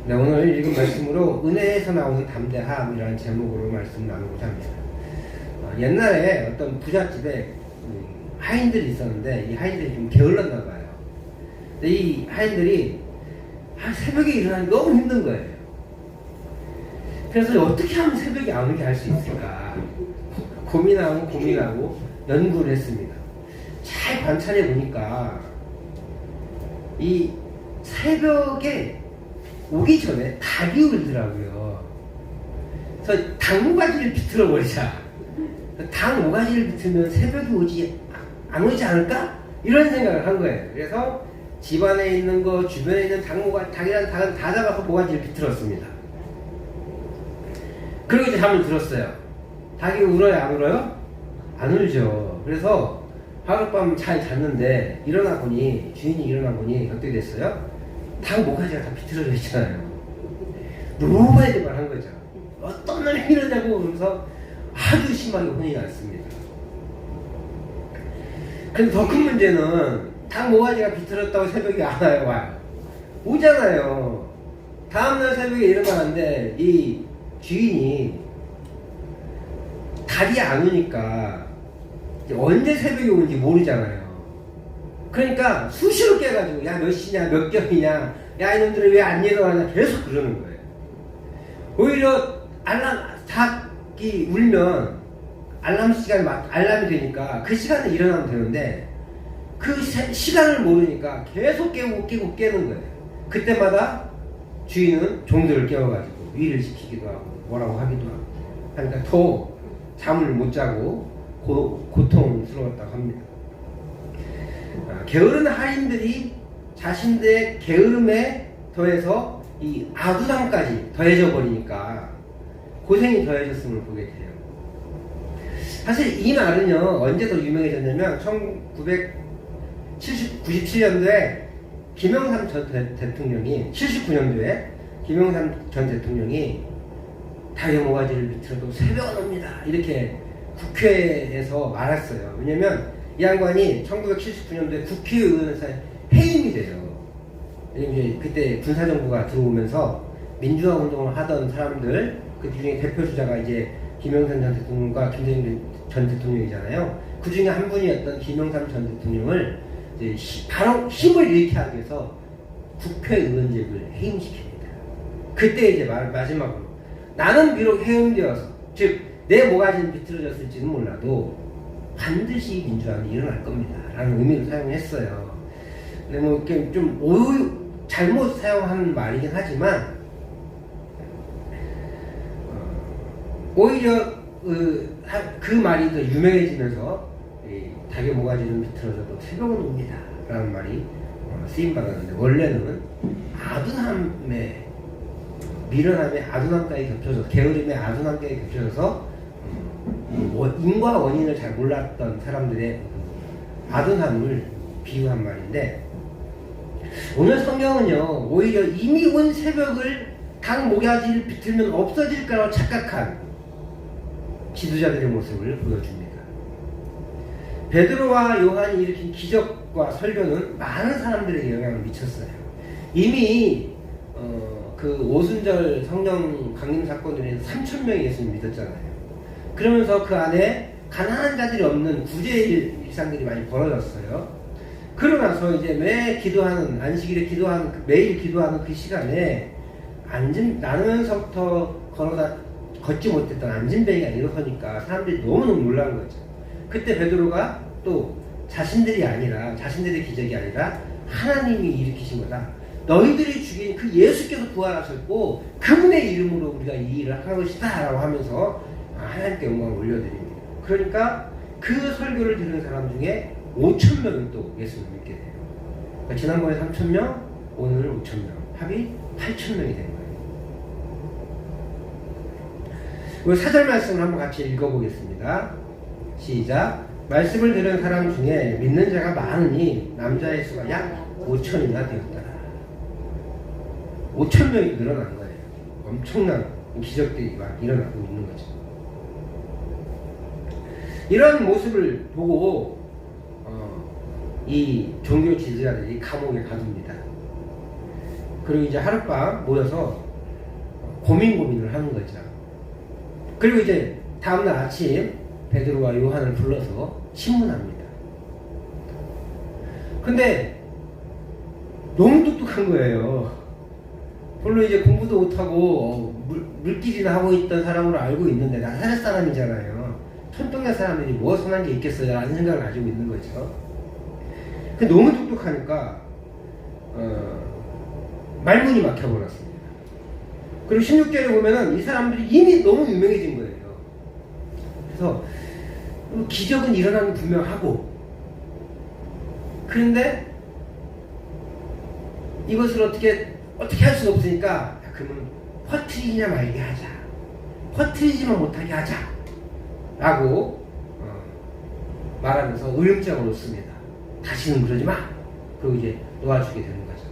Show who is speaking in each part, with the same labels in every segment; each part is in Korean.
Speaker 1: 네, 오늘 읽은 말씀으로 은혜에서 나오는 담대함이라는 제목으로 말씀 나누고자 합니다. 옛날에 어떤 부잣집에 하인들이 있었는데 이 하인들이 좀 게을렀나 봐요. 근데 이 하인들이 새벽에 일어나기 너무 힘든 거예요. 그래서 어떻게 하면 새벽에 안 오게 할 수 있을까 고민하고 연구를 했습니다. 잘 관찰해 보니까 이 새벽에 오기 전에 닭이 울더라고요. 그래서 닭 모가지를 비틀어 버리자. 닭 모가지를 비틀면 새벽에 안 오지 않을까? 이런 생각을 한 거예요. 그래서 집안에 있는 거, 주변에 있는 닭이라는 닭은 다 잡아서 모가지를 비틀었습니다. 그리고 이제 잠을 들었어요. 닭이 울어요, 안 울어요? 안 울죠. 그래서 하룻밤 잘 잤는데 주인이 일어나 보니 어떻게 됐어요? 닭 모가지가 다 비틀어져 있잖아요. 너무 많이 말한 거죠. 어떤 날 이러냐고. 그러면서 아주 심하게 혼이 났습니다. 근데 더 큰 문제는 닭 모가지가 비틀었다고 새벽에 안 와요. 오잖아요. 다음날 새벽에 일어나는데 이 주인이 닭이 안 오니까 언제 새벽에 오는지 모르잖아요. 그러니까 수시로 깨가지고 야 몇 시냐 몇 경이냐 야 이놈들은 왜 안 일어나냐 계속 그러는 거예요. 오히려 닭이 울면 알람이 되니까 그 시간에 일어나면 되는데 그 시간을 모르니까 계속 깨는 거예요. 그때마다 주인은 종들을 깨워가지고 위를 시키기도 하고 뭐라고 하기도 하고 하니까 더 잠을 못 자고 고통스러웠다고 합니다. 게으른 하인들이 자신들의 게으름에 더해서 이 아두상까지 더해져 버리니까 고생이 더해졌음을 보게 돼요. 사실 이 말은요 언제 더 유명해졌냐면 1997년도에 김영삼 전 대통령이 79년도에 김영삼 전 대통령이 닭의 모가지를 비틀어도 새벽은 옵니다 이렇게 국회에서 말했어요. 왜냐면 이 양반이 1979년도에 국회의원에서 해임이 돼요. 이제 그때 군사정부가 들어오면서 민주화 운동을 하던 사람들 그 중에 대표 주자가 이제 김영삼 전 대통령과 김대중 전 대통령이잖아요. 그 중에 한 분이었던 김영삼 전 대통령을 이제 바로 힘을 잃게 하기 위해서 국회의원직을 해임시킵니다. 그때 이제 마지막으로 나는 비록 해임되어서 즉 내 모가지는 비틀어졌을지는 몰라도 반드시 민주화는 일어날 겁니다 라는 의미로 사용했어요. 근데 뭐 이렇게 좀 잘못 사용하는 말이긴 하지만 오히려 그 말이 더 유명해지면서 닭의 모가지는 비틀어져도 새벽은 옵니다 라는 말이 쓰임받았는데 원래는 아둔함에 미련함의 아둔함까지 겹쳐져서 게으름의 아둔함까지 겹쳐져서 인과 원인을 잘 몰랐던 사람들의 아둔함을 비유한 말인데 오늘 성경은요 오히려 이미 온 새벽을 닭 모가지를 비틀면 없어질 거라고 착각한 지도자들의 모습을 보여줍니다. 베드로와 요한이 일으킨 기적과 설교는 많은 사람들에게 영향을 미쳤어요. 이미 그 오순절 성령 강림 사건으로 인해서 3,000명이 예수님 믿었잖아요. 그러면서 그 안에 가난한 자들이 없는 구제의 일상들이 많이 벌어졌어요. 그러고 나서 이제 안식일에 매일 기도하는 그 시간에 나누면서부터 걷지 못했던 안진뱅이가 일어서니까 사람들이 너무너무 놀란 거죠. 그때 베드로가 또 자신들의 기적이 아니라 하나님이 일으키신 거다. 너희들이 죽인 그 예수께서 부활하셨고 그분의 이름으로 우리가 이 일을 한 것이다 라고 하면서 하나님께 영광을 올려드립니다. 그러니까 그 설교를 들은 사람 중에 5,000명이 또 예수를 믿게 돼요. 그러니까 지난번에 3,000명, 오늘 5,000명, 합이 8,000명이 된 거예요. 우리 4절 말씀을 한번 같이 읽어보겠습니다. 시작. 말씀을 들은 사람 중에 믿는 자가 많으니 남자의 수가 약 5,000이나 되었더라. 5,000명이 늘어난 거예요. 엄청난 기적들이 막 일어나고 있는 거죠. 이런 모습을 보고 이 종교 지도자들이 감옥에 가둡니다. 그리고 이제 하룻밤 모여서 고민을 하는 거죠. 그리고 이제 다음날 아침 베드로와 요한을 불러서 신문합니다. 근데 너무 똑똑한 거예요. 물론 이제 공부도 못하고 물길이나 하고 있던 사람으로 알고 있는데 나사렛 사람이잖아요. 천동네 사람들이 뭐 선한 게 있겠어요? 라는 생각을 가지고 있는 거죠. 근데 너무 똑똑하니까 말문이 막혀버렸습니다. 그리고 16절에 보면은 이 사람들이 이미 너무 유명해진 거예요. 그래서 기적은 일어나는 분명하고, 그런데 이것을 어떻게 할 수가 없으니까, 그러면 퍼뜨리냐 말게 하자, 퍼뜨리지만 못하게 하자 라고 말하면서 의욕장을 놓습니다. 다시는 그러지 마. 그리고 이제 놓아주게 되는 거죠.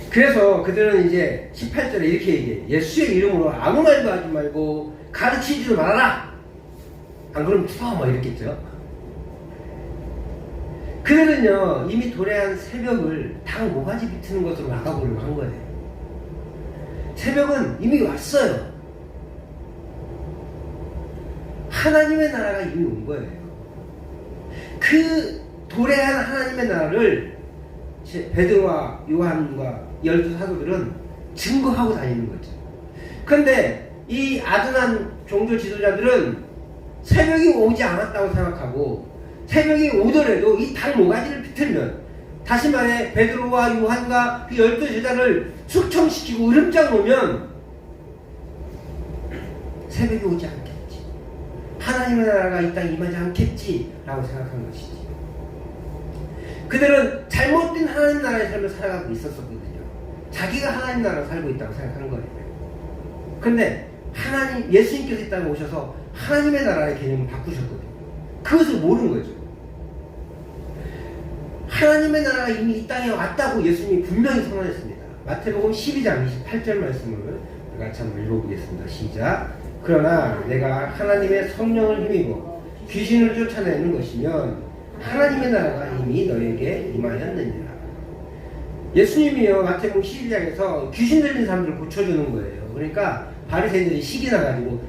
Speaker 1: 그래서 그들은 이제 18절에 이렇게 얘기해요. 예수의 이름으로 아무 말도 하지 말고 가르치지도 말아라. 안 그러면 죽어, 뭐 이랬겠죠. 그들은요, 이미 도래한 새벽을 당 모가지 비트는 것으로 막아보려고 한 거예요. 새벽은 이미 왔어요. 하나님의 나라가 이미 온 거예요. 그 도래한 하나님의 나라를 베드로와 요한과 12사도들은 증거하고 다니는 거죠. 그런데 이 아둔한 종교 지도자들은 새벽이 오지 않았다고 생각하고, 새벽이 오더라도 이 달 모가지를 비틀면, 다시 말해 베드로와 요한과 그 12제자를 숙청시키고 으름장 놓으면 새벽이 오지 않겠지, 하나님의 나라가 이 땅에 임하지 않겠지 라고 생각한 것이지. 그들은 잘못된 하나님 나라의 삶을 살아가고 있었거든요. 자기가 하나님 나라를 살고 있다고 생각하는 거예요. 그런데 예수님께서 이 땅에 오셔서 하나님의 나라의 개념을 바꾸셨거든요. 그것을 모르는 거죠. 하나님의 나라가 이미 이 땅에 왔다고 예수님이 분명히 선언했습니다. 마태복음 12장 28절 말씀을 같이 한번 읽어보겠습니다. 시작. 그러나 내가 하나님의 성령을 힘입어 귀신을 쫓아내는 것이면 하나님의 나라가 이미 너에게 임하였느니라. 예수님이요, 마태복음 12장에서 귀신 들린 사람들을 고쳐주는 거예요. 그러니까 바리새인들이 시기 나가지고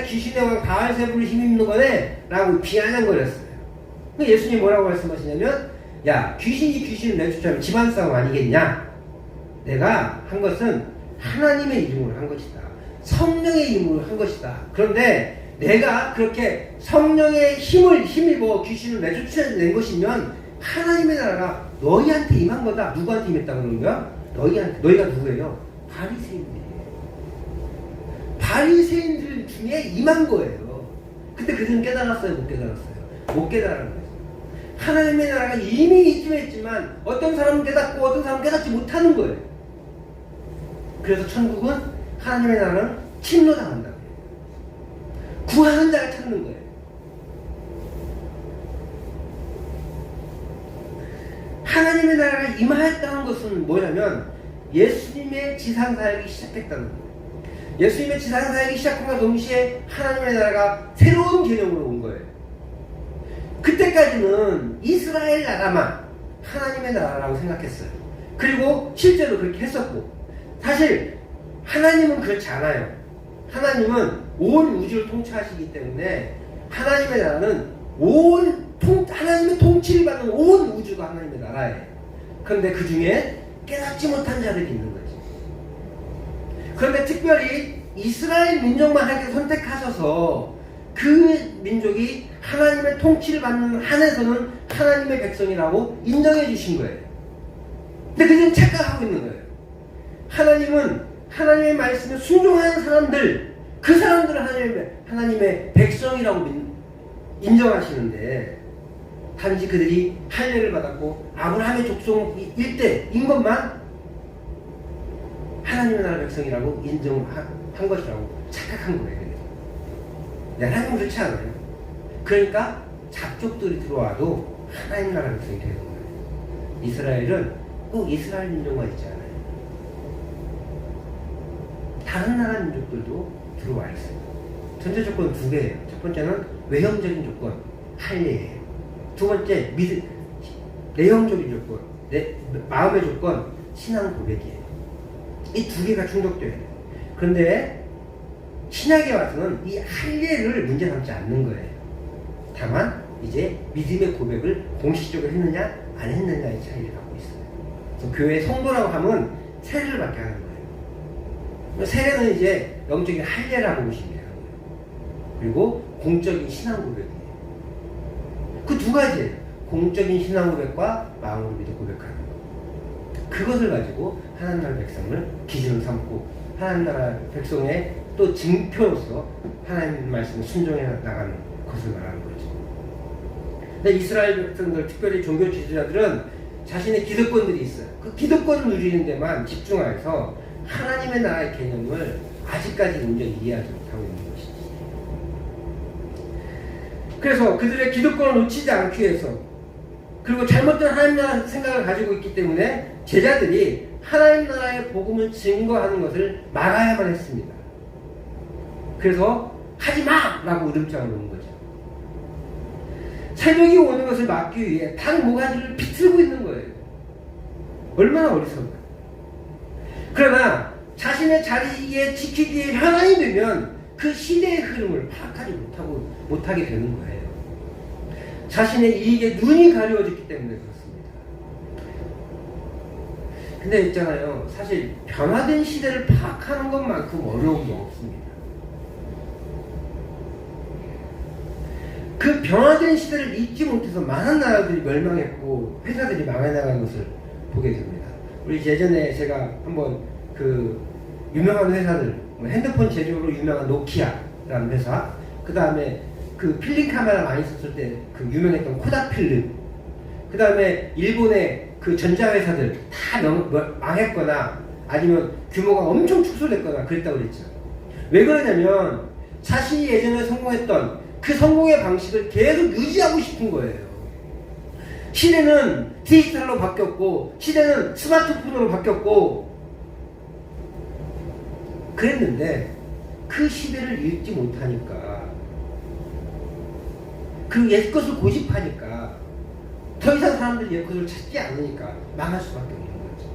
Speaker 1: 귀신의 왕 바알세불을 힘입는 거네 라고 비아냥거렸어요. 예수님이 뭐라고 말씀하시냐면, 야, 귀신이 귀신을 내쫓아면 집안싸움 아니겠냐? 내가 한 것은 하나님의 이름으로 한 것이다, 성령의 이름으로 한 것이다. 그런데 내가 그렇게 성령의 힘을 힘입어 귀신을 내쫓아낸 것이면 하나님의 나라가 너희한테 임한 거다. 누구한테 임했다고 그러는 거야? 너희가 누구예요? 바리새인들이에요. 바리새인들 중에 임한 거예요. 근데 그들은 깨달았어요? 못 깨달았어요? 못 깨달은 거예요. 하나님의 나라가 이미 있긴 했지만 어떤 사람은 깨닫고 어떤 사람은 깨닫지 못하는 거예요. 그래서 천국은, 하나님의 나라는 침노당한다고 해요. 구하는 자가 찾는 거예요. 하나님의 나라가 임하였다는 것은 뭐냐면 예수님의 지상사역이 시작했다는 거예요. 예수님의 지상사역이 시작함과 동시에 하나님의 나라가 새로운 개념으로 온 거예요. 그때까지는 이스라엘 나라만 하나님의 나라라고 생각했어요. 그리고 실제로 그렇게 했었고, 사실 하나님은 그렇지 않아요. 하나님은 온 우주를 통치하시기 때문에 하나님의 나라는 하나님의 통치를 받는 온 우주가 하나님의 나라예요. 그런데 그 중에 깨닫지 못한 자들이 있는 거지. 그런데 특별히 이스라엘 민족만 하나님께 선택하셔서 그 민족이 하나님의 통치를 받는 한에서는 하나님의 백성이라고 인정해 주신 거예요. 근데 그들은 착각하고 있는 거예요. 하나님은 하나님의 말씀에 순종하는 사람들, 그 사람들은 하나님의 백성이라고 인정하시는데, 단지 그들이 할례를 받았고 아브라함의 족속일 때인 것만 하나님의 나라 백성이라고 인정한 것이라고 착각한 거예요. 하나님은 그렇지 않아요. 그러니까 잡족들이 들어와도 하나님 나라 백성이 되는 거예요. 이스라엘은 꼭 이스라엘 민족만 있지 않아요. 다른 나라 민족들도 들어와 있어요. 전제 조건 두 개예요. 첫 번째는 외형적인 조건, 할례예요. 두 번째 내용적인 조건, 마음의 조건, 신앙 고백이에요. 이 두 개가 충족돼요. 그런데 신약에 와서는 이 할례를 문제 삼지 않는 거예요. 다만 이제 믿음의 고백을 공식적으로 했느냐 안 했느냐의 차이를 갖고 있어요. 그래서 교회 성도라고 하면 세례를 받게 하는 거예요. 세례는 이제 영적인 할례라고 보시면 돼요. 그리고 공적인 신앙 고백이에요. 그 두 가지예요. 공적인 신앙 고백과 마음으로 믿어 고백하는 것. 그것을 가지고 하나님 나라 백성을 기준으로 삼고 하나님 나라 백성의 또 증표로서 하나님 말씀을 순종해 나가는 것을 말하는 거죠. 근데 이스라엘 백성들, 특별히 종교 지도자들은 자신의 기득권들이 있어요. 그 기득권을 누리는 데만 집중해서 하나님의 나라의 개념을 아직까지 온전히 이해하지 못하고 있는 것이죠. 그래서 그들의 기득권을 놓치지 않기 위해서, 그리고 잘못된 하나님 나라 생각을 가지고 있기 때문에 제자들이 하나님 나라의 복음을 증거하는 것을 막아야만 했습니다. 그래서 하지마! 라고 으름장을 놓은 거죠. 새벽이 오는 것을 막기 위해 단 모가지를 비틀고 있는 거예요. 얼마나 어리석어요. 그러나 자신의 자리에 지키기에 현안이 되면 그 시대의 흐름을 파악하지 못하게 되는 거예요. 자신의 이익에 눈이 가려워졌기 때문에 그렇습니다. 근데 있잖아요. 사실 변화된 시대를 파악하는 것만큼 어려운 게 없습니다. 그 변화된 시대를 잊지 못해서 많은 나라들이 멸망했고 회사들이 망해나가는 것을 보게 됩니다. 우리 예전에 제가 한번 그 유명한 회사들, 핸드폰 제조로 유명한 노키아라는 회사, 그 다음에 그 필름 카메라 많이 썼을 때 그 유명했던 코다필름, 그 다음에 일본의 그 전자회사들 다 망했거나 아니면 규모가 엄청 축소됐거나 그랬다고 그랬죠. 왜 그러냐면 자신이 예전에 성공했던 그 성공의 방식을 계속 유지하고 싶은 거예요. 시대는 디지털로 바뀌었고 시대는 스마트폰으로 바뀌었고 그랬는데 그 시대를 읽지 못하니까, 그 옛것을 고집하니까, 더 이상 사람들이 옛것을 찾지 않으니까 망할 수밖에 없는 거죠.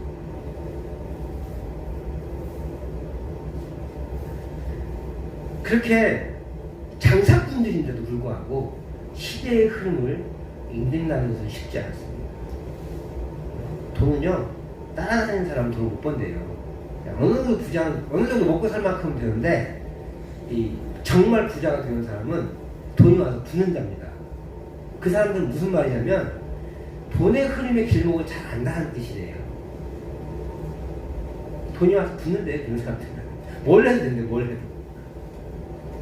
Speaker 1: 그렇게 장사꾼들인데도 불구하고 시대의 흐름을 읽는다는 것은 쉽지 않습니다. 돈은요, 따라다니는 사람은 돈을 못 번대요. 어느 정도 먹고 살 만큼 되는데, 정말 부자가 되는 사람은 돈이 와서 붙는답니다. 그 사람들은 무슨 말이냐면, 돈의 흐름의 길목을 잘 안다는 뜻이래요. 돈이 와서 붙는데, 그런 사람들은. 뭘 해도 된대, 뭘 해도.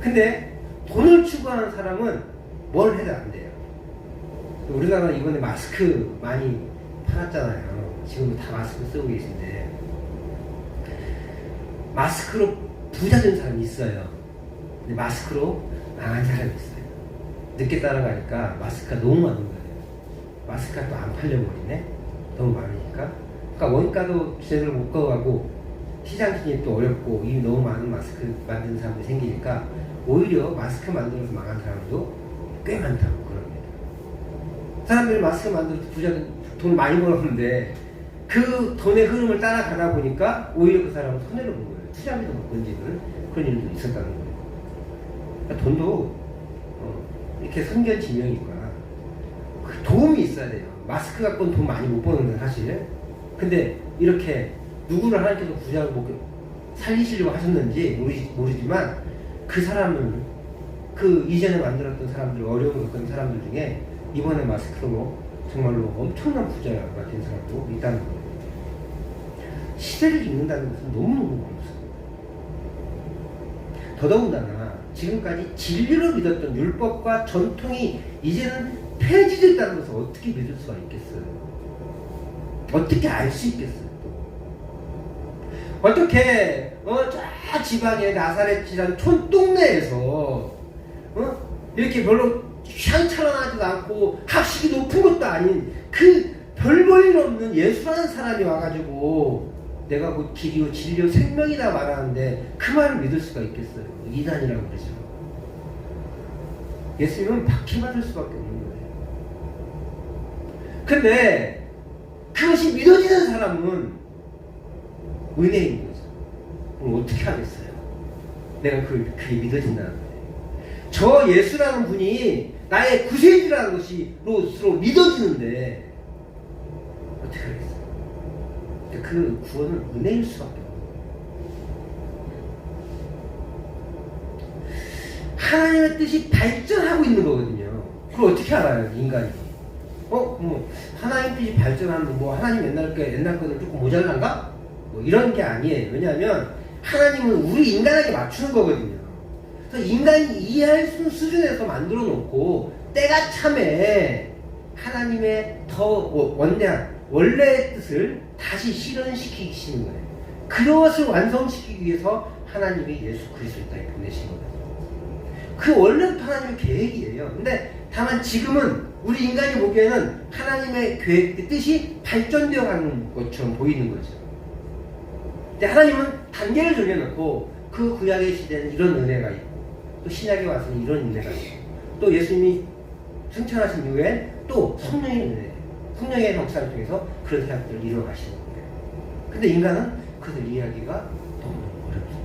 Speaker 1: 근데, 돈을 추구하는 사람은 뭘 해도 안 돼요. 우리나라 이번에 마스크 많이 팔았잖아요. 지금도 다 마스크 쓰고 계신데, 마스크로 부자 된 사람이 있어요. 근데 마스크로 망한 사람이 있어요. 늦게 따라가니까 마스크가 너무 많은 거예요. 마스크가 또 안 팔려버리네? 너무 많으니까. 그러니까 원가도 제대로 못 가고 시장 진입도 어렵고 이미 너무 많은 마스크 만드는 사람들이 생기니까 오히려 마스크 만들어서 망한 사람도 꽤 많다고 그럽니다. 사람들이 마스크 만들어서 부자는 돈 많이 벌었는데 그 돈의 흐름을 따라가다 보니까 오히려 그 사람은 손해를 본 거예요. 투자비도 못 건지는 그런 일도 있었다는 거예요. 그러니까 돈도 이렇게 선견지명이니까 그 도움이 있어야 돼요. 마스크 갖고는 돈 많이 못 버는데 사실. 근데 이렇게 누구를 하나님께서 부자로 살리시려고 하셨는지 모르지만 그 사람은 그 이전에 만들었던 사람들, 어려움을 겪은 사람들 중에 이번에 마스크로 정말로 엄청난 부자가 된 사람도 있다는 거예요. 시대를 읽는다는 것은 너무너무 어렵습니다. 더더군다나 지금까지 진리로 믿었던 율법과 전통이 이제는 폐지됐다는 것을 어떻게 믿을 수가 있겠어요? 어떻게 알 수 있겠어요? 어떻게 저 지방의 나사렛이라는 촌동네에서 이렇게 별로 향찬란하지도 않고 학식이 높은 것도 아닌 그 별 볼 일 없는 예수라는 사람이 와가지고 내가 곧 길이요 진리요 생명이다 말하는데 그 말을 믿을 수가 있겠어요? 이단이라고 그러죠. 예수님은 박해받을 수밖에 없는 거예요. 근데 그것이 믿어지는 사람은 은혜인 거죠. 그럼 어떻게 하겠어요? 내가 그게 믿어진다는 거예요. 저 예수라는 분이 나의 구세주라는 것으로 믿어지는데 어떻게 하겠어요? 그 구원은 은혜일 수밖에 없어요. 하나님의 뜻이 발전하고 있는 거거든요. 그걸 어떻게 알아요, 인간이? 하나님 뜻이 발전하는데 하나님 옛날 거는 조금 모자란가? 이런 게 아니에요. 왜냐하면 하나님은 우리 인간에게 맞추는 거거든요. 그래서 인간이 이해할 수 있는 수준에서 만들어 놓고 때가 참에 하나님의 더 원대한 원래의 뜻을 다시 실현시키시는 거예요. 그것을 완성시키기 위해서 하나님이 예수 그리스도를 땅에 보내신 거예요. 그 원래부터 하나님의 계획이에요. 근데 다만 지금은 우리 인간이 보기에는 하나님의 계획, 뜻이 발전되어 가는 것처럼 보이는 거죠. 근데 하나님은 단계를 정해놓고 그 구약의 시대는 이런 은혜가 있고 또 신약에 와서는 이런 은혜가 있고 또 예수님이 승천하신 이후에 또 성령의 은혜, 성령의 역사를 통해서 그런 사역들을 이루어가시는 거예요. 근데 인간은 그것을 이해하기가 너무 어렵습니다.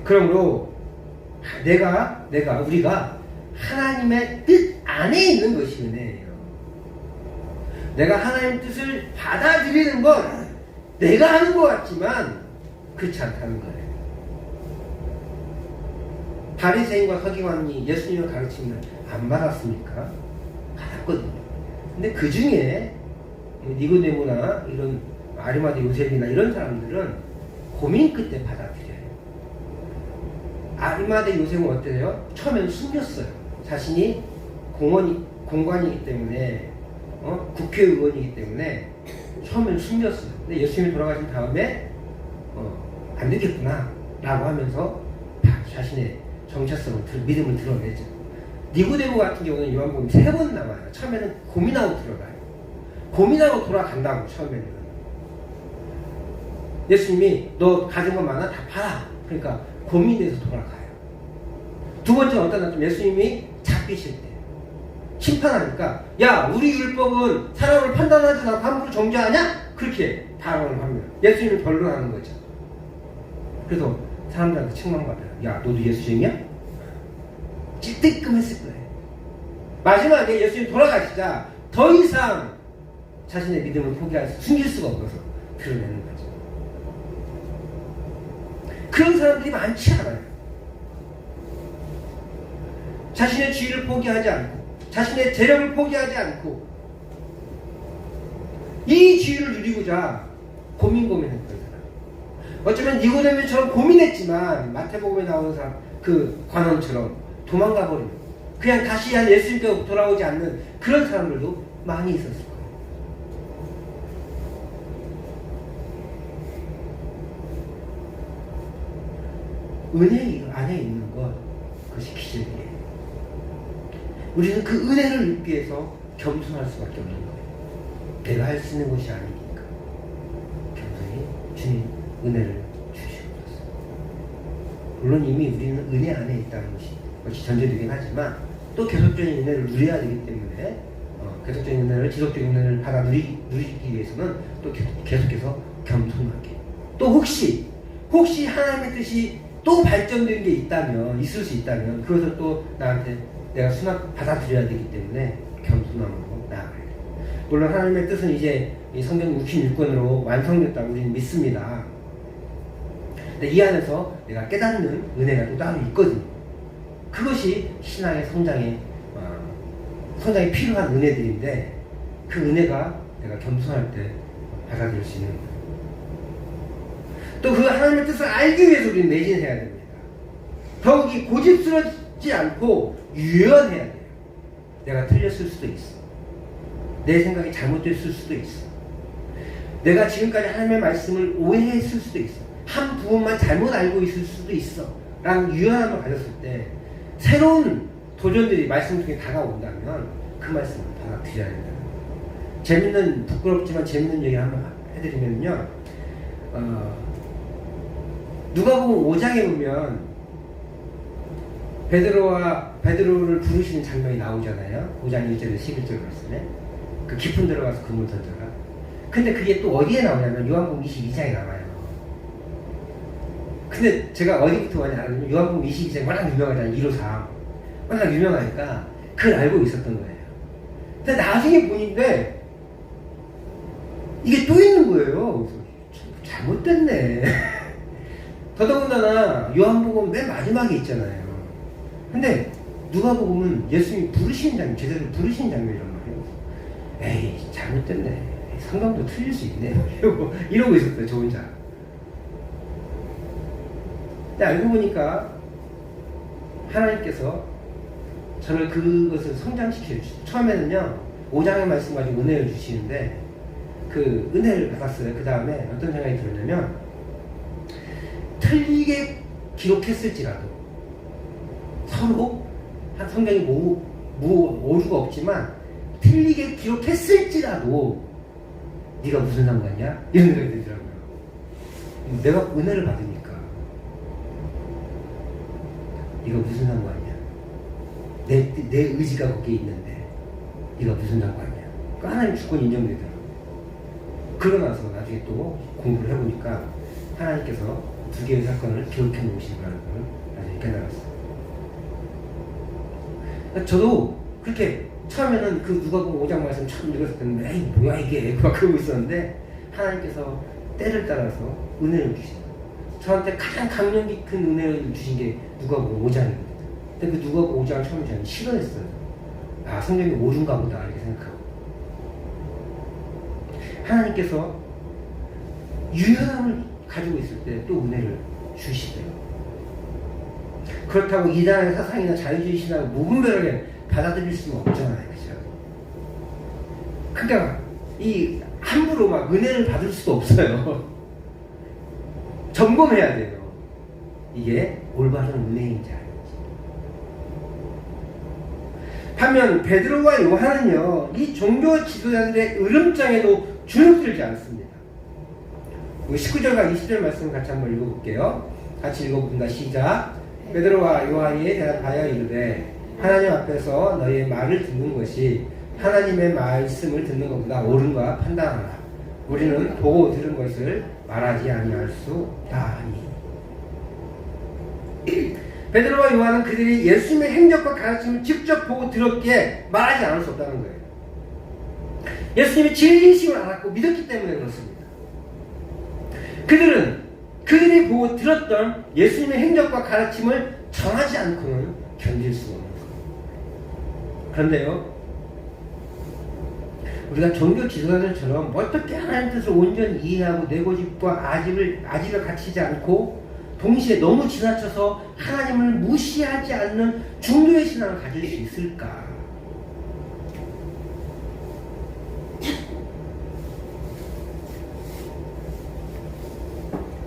Speaker 1: 그러므로 우리가 하나님의 뜻 안에 있는 것이 은혜예요. 내가 하나님의 뜻을 받아들이는 건 내가 하는 것 같지만 그렇지 않다는 거예요. 바리새인과 서기관이 예수님의 가르침을 안 받았습니까? 받았거든요. 근데 그 중에 니고데모나 이런 아리마대 요셉이나 이런 사람들은 고민 끝에 받아들여요. 아리마대 요셉은 어때요? 처음에는 숨겼어요. 자신이 공관이기 때문에 국회의원이기 때문에 처음에는 숨겼어요. 근데 예수님이 돌아가신 다음에 안 되겠구나 라고 하면서 자신의 정체성을 믿음을 드러내죠. 니고데모 같은 경우는 요한복음 3번 나와요. 처음에는 고민하고 들어가요. 고민하고 돌아간다고. 처음에는 예수님이 너 가진 것 많아? 다 팔아. 그러니까 고민해서 돌아가요. 두 번째는 어떤 날 예수님이 잡히실 때 심판하니까 야 우리 율법은 사람을 판단하지 않고 함부로 정죄하냐? 그렇게 발언을 합니다. 예수님을 변론하는 거죠. 그래서 사람들한테 책망받아요. 야 너도 예수쟁이야? 찔뜨끔했을 거예요. 마지막에 예수님 돌아가시자 더 이상 자신의 믿음을 숨길 수가 없어서 드러내는 거죠. 그런 사람들이 많지 않아요. 자신의 지위를 포기하지 않고 자신의 재력을 포기하지 않고 이 지위를 누리고자 고민했던 사람. 어쩌면 니고데모처럼 고민했지만 마태복음에 나오는 사람 그 관원처럼 도망가 버리는 그냥 다시 한 예수님께 돌아오지 않는 그런 사람들도 많이 있었을 거예요. 은혜 안에 있는 것 그것이 기적이에요. 우리는 그 은혜를 입기 위해서 겸손할 수밖에 없는 거예요. 내가 할 수 있는 것이 아니니까 겸손히 주님 은혜를 주시옵소서. 물론 이미 우리는 은혜 안에 있다는 것이 전제되긴 하지만 또 계속적인 은혜를 누려야 되기 때문에 계속적인 은혜를 지속적인 은혜를 받아 누리기 위해서는 또 계속해서 겸손하게 또 혹시 하나님의 뜻이 또 발전된 게 있을 수 있다면 그것을 또 나한테 내가 받아들여야 되기 때문에 겸손함으로 나아가야 돼요. 물론 하나님의 뜻은 이제 이 성경 66권으로 완성됐다고 우리는 믿습니다. 근데 이 안에서 내가 깨닫는 은혜가 또 따로 있거든요. 그것이 신앙의 성장에 필요한 은혜들인데 그 은혜가 내가 겸손할 때 받아들일 수 있는 거예요. 또 그 하나님의 뜻을 알기 위해서 우리는 매진해야 됩니다. 더욱이 고집스럽지 않고 유연해야 돼요. 내가 틀렸을 수도 있어. 내 생각이 잘못됐을 수도 있어. 내가 지금까지 하나님의 말씀을 오해했을 수도 있어. 한 부분만 잘못 알고 있을 수도 있어. 라는 유연함을 가졌을 때 새로운 도전들이 말씀 중에 다가온다면 그 말씀을 받아들여야 된다. 부끄럽지만 재밌는 얘기 한번 해드리면요. 누가복음 5장에 보면 베드로를 부르시는 장면이 나오잖아요. 5장 1절에서 11절 말씀에 그 깊은 데로 가서 그물 던져라. 근데 그게 또 어디에 나오냐면 요한복음 22장에 나와요. 근데 제가 어디부터 왔냐면 요한복음 22장이 워낙 유명하잖아요. 1호상 워낙 유명하니까 그걸 알고 있었던 거예요. 근데 나중에 보니까 이게 또 있는 거예요. 잘못됐네. 더더군다나 요한복음 맨 마지막에 있잖아요. 근데 누가복음은 예수님이 부르시는 장면, 제대로 부르시는 장면이란 말이에요. 에이, 잘못됐네. 성경도 틀릴 수 있네. 이러고 있었어요, 저 혼자. 근데 알고 보니까 하나님께서 저를 그것을 성장시켜 주시죠. 처음에는요, 5장의 말씀 가지고 은혜를 주시는데, 그 은혜를 받았어요. 그 다음에 어떤 생각이 들었냐면, 틀리게 기록했을지라도, 서로 한 성경이 오류가 없지만, 틀리게 기록했을지라도, 네가 무슨 상관이야? 이런 생각이 들더라고요. 내가 은혜를 받으니까 네가 무슨 상관이야? 내 의지가 거기에 있는데 네가 무슨 상관이야? 그러니까 하나님 주권이 인정되더라고요. 그러고 나서 나중에 또 공부를 해보니까 하나님께서 두 개의 사건을 기록해 놓으신 거라는 걸 나중에 깨달았어요. 그러니까 저도 그렇게 처음에는 그 누가복음 5장 말씀 처음 읽었을 때는 에이 뭐야 이게 막 그러고 있었는데 하나님께서 때를 따라서 은혜를 주신 거예요. 저한테 가장 강령 깊은 은혜를 주신 게 누가복음 5장입니다. 근데 그 누가복음 5장을 처음에 저는 싫어했어요. 아 성경이 오류인가 보다 이렇게 생각하고 하나님께서 유연함을 가지고 있을 때 또 은혜를 주시대요. 그렇다고 이단의 사상이나 자유주의 신앙을 무분별하게 받아들일 수는 없잖아요. 그죠? 그러니까 이 함부로 막 은혜를 받을 수도 없어요. 점검해야 돼요. 이게 올바른 은혜인지 아닌지. 반면 베드로와 요한은요, 이 종교 지도자들의 으름장에도 주눅들지 않습니다. 19절과 20절 말씀 같이 한번 읽어볼게요. 같이 읽어봅니다. 시작. 베드로와 요한이 대답하여 이르되 하나님 앞에서 너희의 말을 듣는 것이 하나님의 말씀을 듣는 것보다 옳은가 판단하라. 우리는 보고 들은 것을 말하지 아니할 수 없다 하니. 베드로와 요한은 그들이 예수님의 행적과 가르침을 직접 보고 들었기에 말하지 않을 수 없다는 거예요. 예수님이 진리심을 알았고 믿었기 때문에 그렇습니다. 그들이 보고 들었던 예수님의 행적과 가르침을 전하지 않고는 견딜 수 없는 거예요. 그런데요, 우리가 종교 지도자들처럼 어떻게 하나님 뜻을 온전히 이해하고 내 고집과 아집을 갖추지 않고 동시에 너무 지나쳐서 하나님을 무시하지 않는 중도의 신앙을 가질 수 있을까?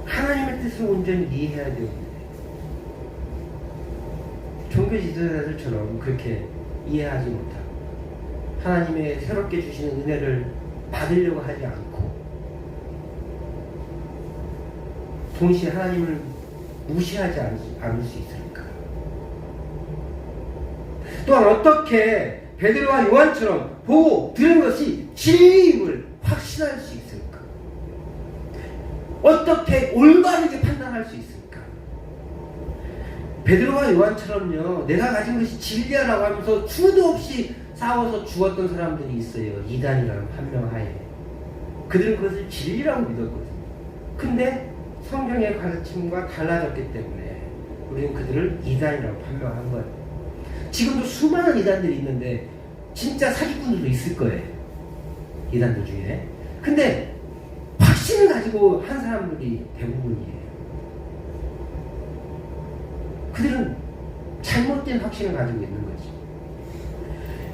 Speaker 1: 하나님의 뜻을 온전히 이해해야 되는데 종교 지도자들처럼 그렇게 이해하지 못하고 하나님의 새롭게 주시는 은혜를 받으려고 하지 않고 동시에 하나님을 무시하지 않을 수 있을까? 또한 어떻게 베드로와 요한처럼 보고 들은 것이 진리임을 확신할 수 있을까? 어떻게 올바르게 판단할 수 있을까? 베드로와 요한처럼요, 내가 가진 것이 진리라고 하면서 수도 없이 싸워서 죽었던 사람들이 있어요. 이단이라는 판명하에. 그들은 그것을 진리라고 믿었거든요. 근데 성경의 가르침과 달라졌기 때문에 우리는 그들을 이단이라고 판명한 거예요. 지금도 수많은 이단들이 있는데 진짜 사기꾼들도 있을 거예요. 이단들 중에. 근데 확신을 가지고 한 사람들이 대부분이에요. 그들은 잘못된 확신을 가지고 있는 거지.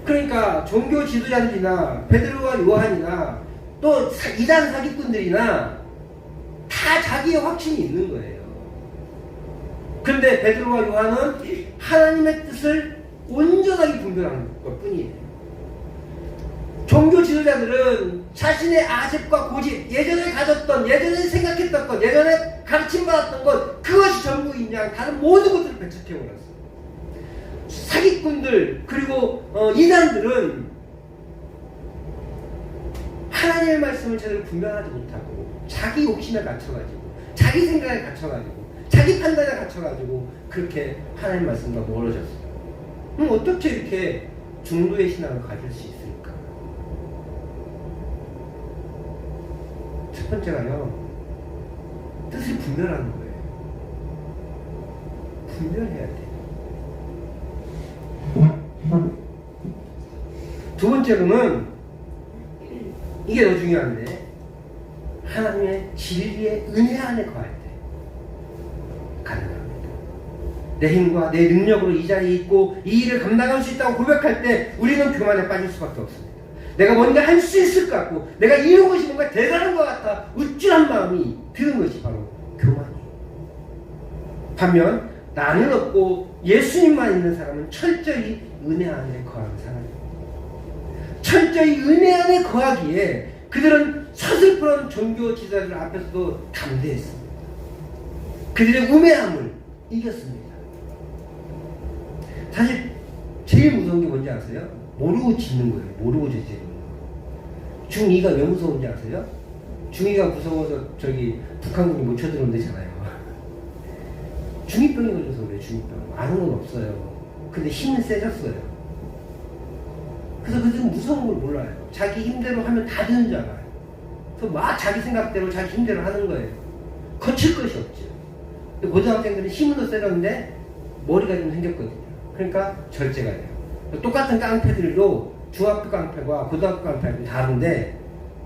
Speaker 1: 그러니까 종교 지도자들이나 베드로와 요한이나 또 이단 사기꾼들이나 다 자기의 확신이 있는 거예요. 그런데 베드로와 요한은 하나님의 뜻을 온전하게 분별하는 것 뿐이에요. 종교 지도자들은 자신의 아집과 고집, 예전에 가졌던, 예전에 생각했던 것, 예전에 가르침받았던 것, 그것이 전부인 양 다른 모든 것들을 배척해버렸어요. 사기꾼들 그리고 이단들은 하나님의 말씀을 제대로 분별하지 못하고 자기 욕심에 갇혀가지고 자기 생각에 갇혀가지고 자기 판단에 갇혀가지고 그렇게 하나님 말씀과 멀어졌어요. 그럼 어떻게 이렇게 중도의 신앙을 가질 수 있을까? 첫 번째가요, 뜻을 분별하는 거예요. 분별해야 돼요. 두 번째로는 이게 더 중요한데, 하나님의 진리의 은혜 안에 거할 때 가능합니다. 내 힘과 내 능력으로 이 자리에 있고 이 일을 감당할 수 있다고 고백할 때 우리는 교만에 빠질 수밖에 없습니다. 내가 뭔가 할 수 있을 것 같고 내가 이룬 것이 뭔가 대단한 것 같아 우쭐한 마음이 드는 것이 바로 교만이에요. 반면 나는 없고 예수님만 있는 사람은 철저히 은혜 안에 거하는 사람입니다. 철저히 은혜 안에 거하기에 그들은 서슬프런 종교 지도자들 앞에서도 담대했습니다. 그들의 우매함을 이겼습니다. 사실 제일 무서운 게 뭔지 아세요? 모르고 짓는 거예요. 모르고 짓는 거. 중2가 왜 무서운지 아세요? 중2가 무서워서 저기 북한군이 못 쳐들어온대잖아요. 중2병이 걸려서 그래요. 중2병. 아는 건 없어요. 근데 힘은 세졌어요. 그래서 그들은 무서운 걸 몰라요. 자기 힘대로 하면 다 되는 줄 알아요. 그래서 막 자기 생각대로 자기 힘대로 하는 거예요. 거칠 것이 없죠. 고등학생들은 힘은 더 세졌는데 머리가 좀 생겼거든요. 그러니까 절제가 돼요. 똑같은 깡패들도 중학교 깡패와 고등학교 깡패는 다른데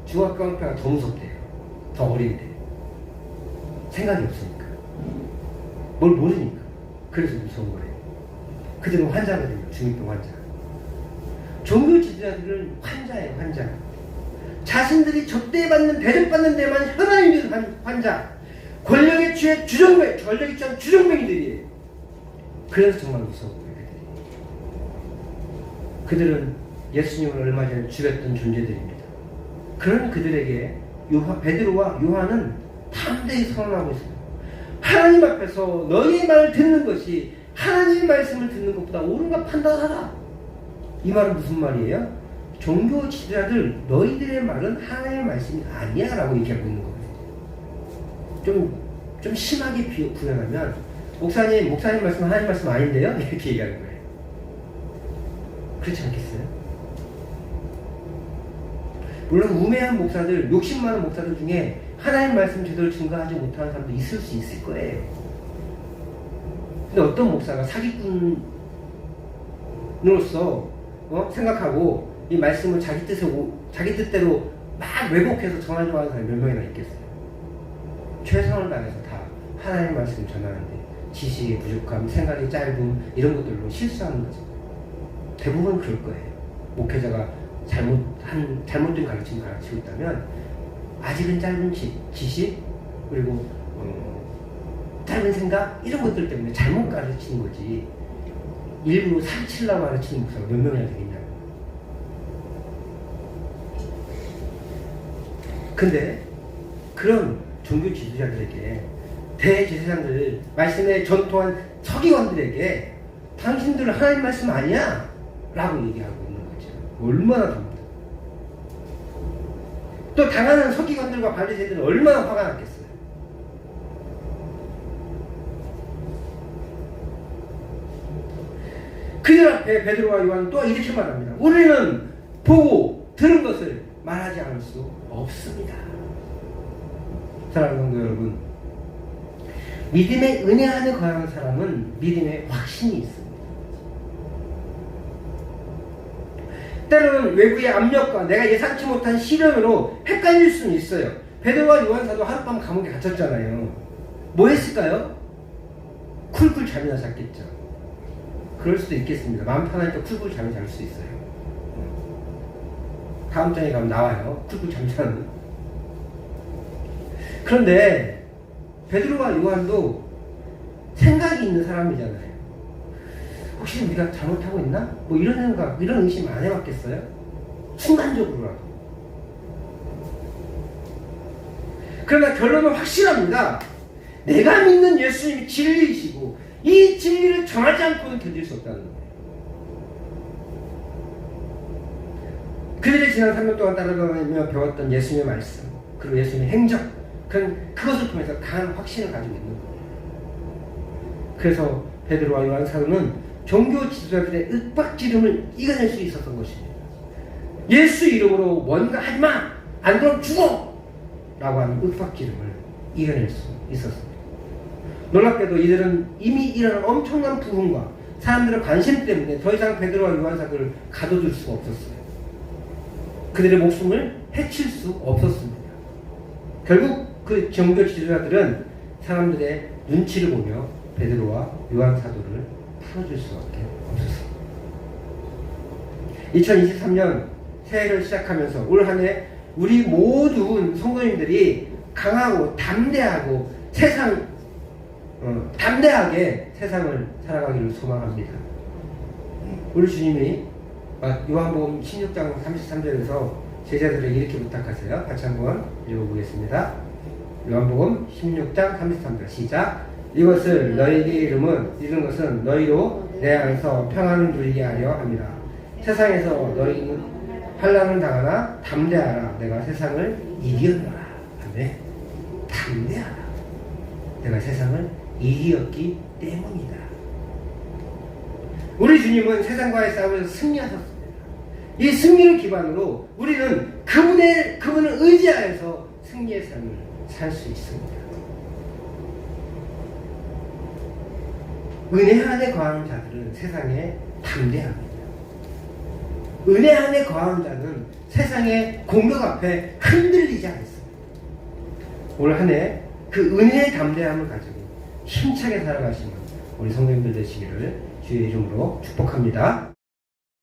Speaker 1: 중학교 깡패가 더 무섭대요. 더 어린데. 생각이 없으니까. 뭘 모르니까. 그래서 무서운 거예요. 그들은 환자거든요. 중2병 환자. 종교 지도자들은 환자예요. 환자. 자신들이 접대받는 대접받는 데만 혈안이 있는 환자. 권력에 취해 주정뱅, 권력에 취한 주정뱅이들이에요. 그래서 정말 무서운 거예요. 그들은 예수님을 얼마 전에 죽였던 존재들입니다. 그런 그들에게 베드로와 요한은 담대히 선언하고 있습니다. 하나님 앞에서 너희의 말을 듣는 것이 하나님의 말씀을 듣는 것보다 옳은가 판단하라. 이 말은 무슨 말이에요? 종교 지도자들 너희들의 말은 하나님의 말씀이 아니야 라고 얘기하고 있는 거예요. 좀 심하게 부연하면 목사님 말씀은 하나님 말씀 아닌데요? 이렇게 얘기하는 거예요. 그렇지 않겠어요? 물론 우매한 목사들, 욕심 많은 목사들 중에 하나님 말씀 제대로 증거하지 못하는 사람도 있을 수 있을 거예요. 근데 어떤 목사가 사기꾼으로서 생각하고 이 말씀을 자기 뜻대로 막 왜곡해서 전하려고 하는 사람이 몇 명이나 있겠어요? 최선을 다해서 다 하나님 말씀 전하는데 지식의 부족함, 생각의 짧음 이런 것들로 실수하는 거죠. 대부분 그럴 거예요. 목회자가 잘못된 가르침을 가르치고 있다면 아직은 짧은 지식 그리고 짧은 생각 이런 것들 때문에 잘못 가르치는 거지 일부러 사기치려고 가르치는 목사가 몇 명이나 되겠냐고. 근데 그런 종교 지도자들에게 대제사장들 말씀에 전통한 서기관들에게 당신들은 하나님 말씀 아니야? 라고 얘기하고 있는 거죠. 얼마나 답니다. 또 당하는 서기관들과 바리새인들은 얼마나 화가 났겠어요. 그들 앞에 베드로와 요한은 또 이렇게 말합니다. 우리는 보고 들은 것을 말하지 않을 수 없습니다. 사랑하는 성도 여러분, 믿음의 은혜 안에 거하는 사람은 믿음의 확신이 있습니다. 때로는 외부의 압력과 내가 예상치 못한 시련으로 헷갈릴 수는 있어요. 베드로와 요한사도 하룻밤 감옥에 갇혔잖아요. 뭐 했을까요? 쿨쿨 잠이나 잤겠죠. 그럴 수도 있겠습니다. 마음 편하니까 쿨쿨 잠이 잘 수 있어요. 다음 장에 가면 나와요. 쿨쿨 잠자는. 그런데 베드로와 요한도 생각이 있는 사람이잖아요. 혹시 우리가 잘못하고 있나? 뭐 이런 생각, 이런 의심 안 해봤겠어요? 순간적으로라도. 그러나 결론은 확실합니다. 내가 믿는 예수님이 진리이시고 이 진리를 정하지 않고는 견딜 수 없다는 거예요. 그들이 지난 3년 동안 따라가며 배웠던 예수님의 말씀, 그리고 예수님의 행적, 그것을 통해서 강한 확신을 가지고 있는 거예요. 그래서 베드로와 요한 사도는 종교 지도자들의 윽박지름을 이겨낼 수 있었던 것입니다. 예수 이름으로 뭔가 하지마! 안 그럼 죽어! 라고 하는 윽박지름을 이겨낼 수 있었습니다. 놀랍게도 이들은 이미 일어난 엄청난 부흥과 사람들의 관심 때문에 더 이상 베드로와 요한 사도를 가둬둘 수가 없었어요. 그들의 목숨을 해칠 수 없었습니다. 결국 그 종교 지도자들은 사람들의 눈치를 보며 베드로와 요한 사도를 풀어줄 수밖에 없었습니다. 2023년 새해를 시작하면서 올 한 해 우리 모든 성도님들이 강하고 담대하고 담대하게 세상을 살아가기를 소망합니다. 우리 주님이 요한복음 16장 33절에서 제자들에게 이렇게 부탁하세요. 같이 한번 읽어보겠습니다. 요한복음 16장 33절 시작. 이것을 너희에게 읽은 것은 너희로 내 안에서 평안을 누리게 하려 함이라. 세상에서 너희는 환난을 당하나 담대하라. 내가 세상을 이겼노라. 아멘. 담대하라. 내가 세상을 이겼기 때문이다. 우리 주님은 세상과의 싸움에서 승리하셨습니다. 이 승리를 기반으로 우리는 그분을 의지하여서 승리의 삶을 살 수 있습니다. 은혜 안에 거하는 자들은 세상에 담대합니다. 은혜 안에 거하는 자는 세상의 공격 앞에 흔들리지 않습니다. 올 한 해 그 은혜의 담대함을 가지고 힘차게 살아가시는 우리 성도님들 되시기를 주의 이름으로 축복합니다.